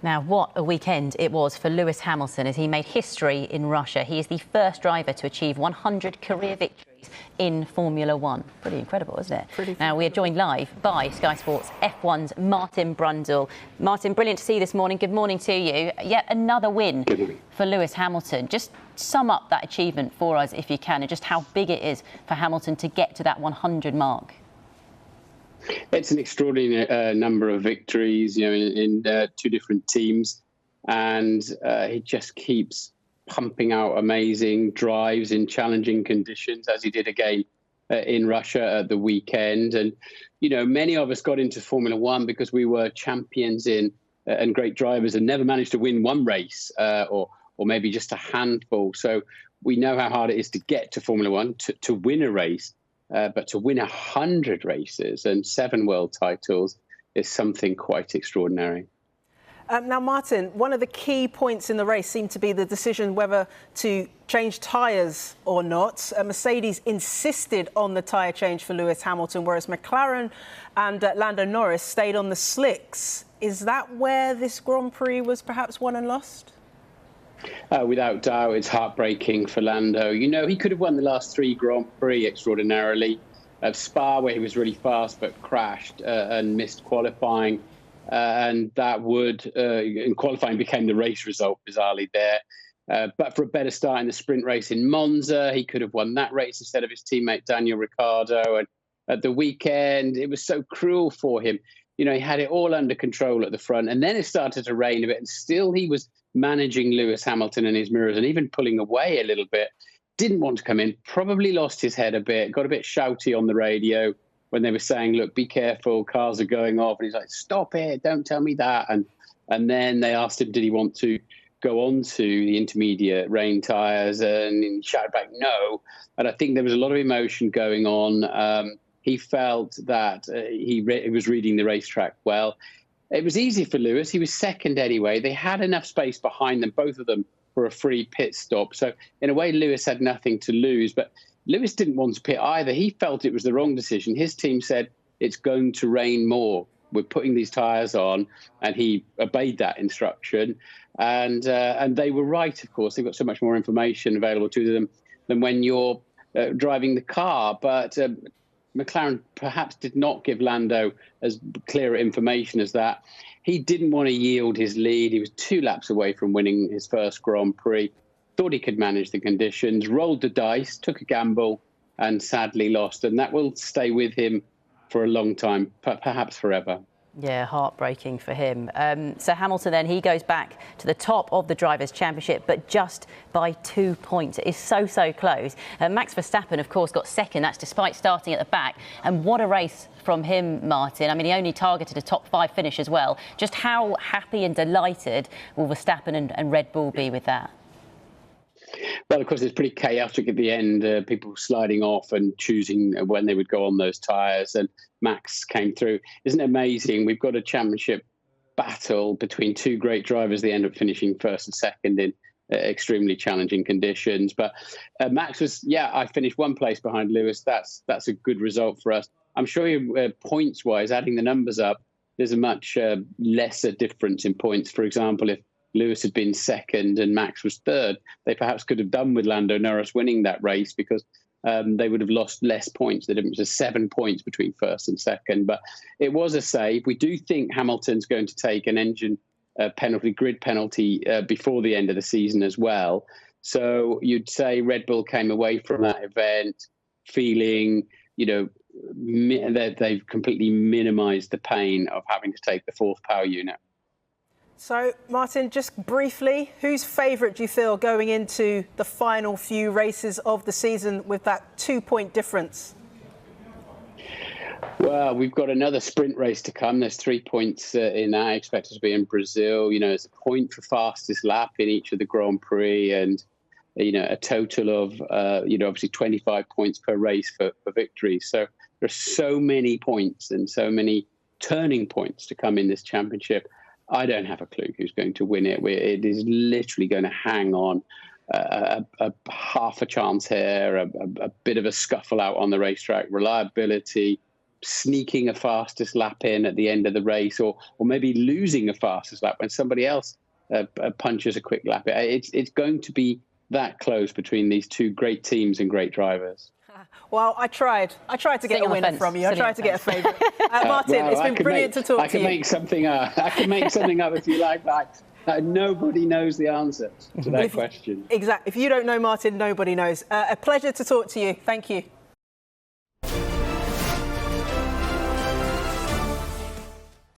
Now, what a weekend it was for Lewis Hamilton as he made history in Russia. He is the first driver to achieve 100 career victories in Formula One. Pretty incredible, isn't it? Now, we are joined live by Sky Sports F1's Martin Brundle. Martin, brilliant to see you this morning. Good morning to you. Yet another win for Lewis Hamilton. Just sum up that achievement for us, if you can, and just how big it is for Hamilton to get to that 100 mark. It's an extraordinary number of victories, in two different teams, and he just keeps pumping out amazing drives in challenging conditions, as he did again in Russia at the weekend. And many of us got into Formula One because we were champions in and great drivers and never managed to win one race or maybe just a handful. So we know how hard it is to get to Formula One, to win a race. But to win 100 races and 7 world titles is something quite extraordinary. Now, Martin, one of the key points in the race seemed to be the decision whether to change tyres or not. Mercedes insisted on the tyre change for Lewis Hamilton, whereas McLaren and Lando Norris stayed on the slicks. Is that where this Grand Prix was perhaps won and lost? Without doubt, it's heartbreaking for Lando. He could have won the last 3 Grand Prix extraordinarily. Spa, where he was really fast but crashed and missed qualifying. And that would, in qualifying, became the race result, bizarrely there. But for a better start in the sprint race in Monza, he could have won that race instead of his teammate Daniel Ricciardo. And at the weekend, it was so cruel for him. He had it all under control at the front, and then it started to rain a bit, and still he was managing Lewis Hamilton and his mirrors and even pulling away a little bit. Didn't want to come in, probably lost his head a bit, got a bit shouty on the radio when they were saying, look, be careful, cars are going off. And he's like, stop it, don't tell me that. And then they asked him, did he want to go on to the intermediate rain tyres? And he shouted back, no. And I think there was a lot of emotion going on. He felt that he was reading the racetrack well. It was easy for Lewis. He was second anyway. They had enough space behind them, both of them, for a free pit stop. So in a way, Lewis had nothing to lose. But Lewis didn't want to pit either. He felt it was the wrong decision. His team said, it's going to rain more. We're putting these tyres on. And he obeyed that instruction. And they were right, of course. They've got so much more information available to them than when you're driving the car. But McLaren perhaps did not give Lando as clear information as that. He didn't want to yield his lead. He was 2 laps away from winning his first Grand Prix. Thought he could manage the conditions, rolled the dice, took a gamble, and sadly lost. And that will stay with him for a long time, perhaps forever. Yeah, heartbreaking for him. So Hamilton then, he goes back to the top of the Drivers' Championship, but just by 2 points. It is so close. Max Verstappen, of course, got second. That's despite starting at the back. And what a race from him, Martin. I mean, he only targeted a top 5 finish as well. Just how happy and delighted will Verstappen and Red Bull be with that? Well, of course, it's pretty chaotic at the end, people sliding off and choosing when they would go on those tyres. And Max came through. Isn't it amazing? We've got a championship battle between 2 great drivers. They end up finishing first and second in extremely challenging conditions. But Max was, I finished 1 place behind Lewis. That's a good result for us. I'm sure points-wise, adding the numbers up, there's a much lesser difference in points. For example, if Lewis had been second and Max was third, they perhaps could have done with Lando Norris winning that race because they would have lost less points. The difference is 7 points between first and second. But it was a save. We do think Hamilton's going to take an engine penalty, grid penalty, before the end of the season as well. So you'd say Red Bull came away from that event feeling, that they've completely minimised the pain of having to take the 4th power unit. So, Martin, just briefly, who's favourite do you feel going into the final few races of the season with that 2-point difference? Well, we've got another sprint race to come. There's 3 points in that. I expect it to be in Brazil. There's a point for fastest lap in each of the Grand Prix and, a total of, obviously 25 points per race for victories. So there's so many points and so many turning points to come in this championship. I don't have a clue who's going to win it. It is literally going to hang on a half a chance here, a bit of a scuffle out on the racetrack, reliability, sneaking a fastest lap in at the end of the race, or maybe losing a fastest lap when somebody else punches a quick lap. It's going to be that close between these two great teams and great drivers. Well, I tried to get a winner from you. I tried to get a favourite. Martin, it's been brilliant to talk to you. I can make something up. I can make something up if you like, but nobody knows the answer to that question. Exactly. If you don't know, Martin, nobody knows. A pleasure to talk to you. Thank you.